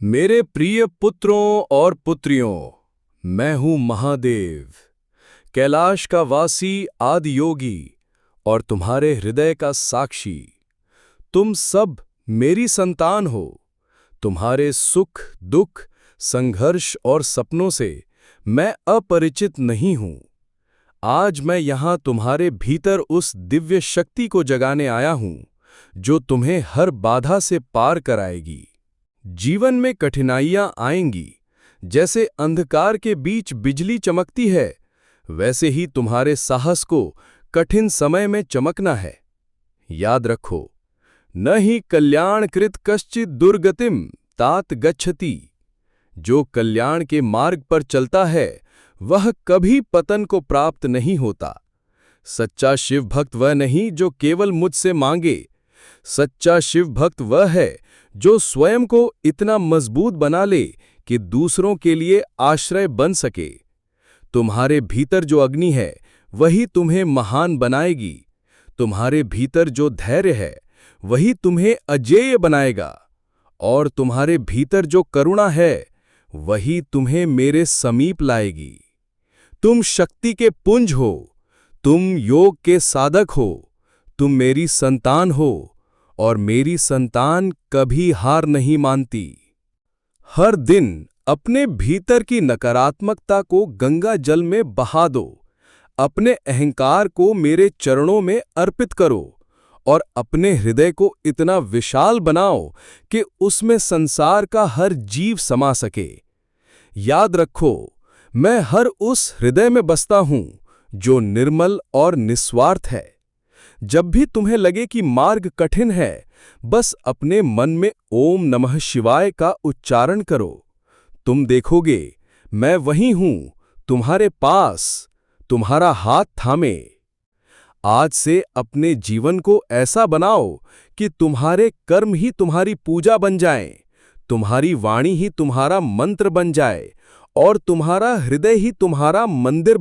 मेरे प्रिय पुत्रों और पुत्रियों, मैं हूं महादेव, कैलाश का वासी आदि योगी और तुम्हारे हृदय का साक्षी। तुम सब मेरी संतान हो। तुम्हारे सुख दुख, संघर्ष और सपनों से मैं अपरिचित नहीं हूं। आज मैं यहां तुम्हारे भीतर उस दिव्य शक्ति को जगाने आया हूं जो तुम्हें हर बाधा से पार कराएगी। जीवन में कठिनाइयां आएंगी, जैसे अंधकार के बीच बिजली चमकती है, वैसे ही तुम्हारे साहस को कठिन समय में चमकना है। याद रखो, न ही कल्याणकृत कश्चित् दुर्गतिम तात गच्छति। जो कल्याण के मार्ग पर चलता है वह कभी पतन को प्राप्त नहीं होता। सच्चा शिव भक्त वह नहीं जो केवल मुझसे मांगे। सच्चा शिव भक्त वह है जो स्वयं को इतना मजबूत बना ले कि दूसरों के लिए आश्रय बन सके। तुम्हारे भीतर जो अग्नि है वही तुम्हें महान बनाएगी। तुम्हारे भीतर जो धैर्य है वही तुम्हें अजेय बनाएगा। और तुम्हारे भीतर जो करुणा है वही तुम्हें मेरे समीप लाएगी। तुम शक्ति के पुंज हो, तुम योग के साधक हो, तुम मेरी संतान हो और मेरी संतान कभी हार नहीं मानती। हर दिन अपने भीतर की नकारात्मकता को गंगा जल में बहा दो। अपने अहंकार को मेरे चरणों में अर्पित करो और अपने हृदय को इतना विशाल बनाओ कि उसमें संसार का हर जीव समा सके। याद रखो, मैं हर उस हृदय में बसता हूं जो निर्मल और निस्वार्थ है। जब भी तुम्हें लगे कि मार्ग कठिन है, बस अपने मन में ओम नमः शिवाय का उच्चारण करो। तुम देखोगे, मैं वहीं हूं, तुम्हारे पास, तुम्हारा हाथ थामे। आज से अपने जीवन को ऐसा बनाओ कि तुम्हारे कर्म ही तुम्हारी पूजा बन जाएं, तुम्हारी वाणी ही तुम्हारा मंत्र बन जाए और तुम्हारा हृदय ही तुम्हारा मंदिर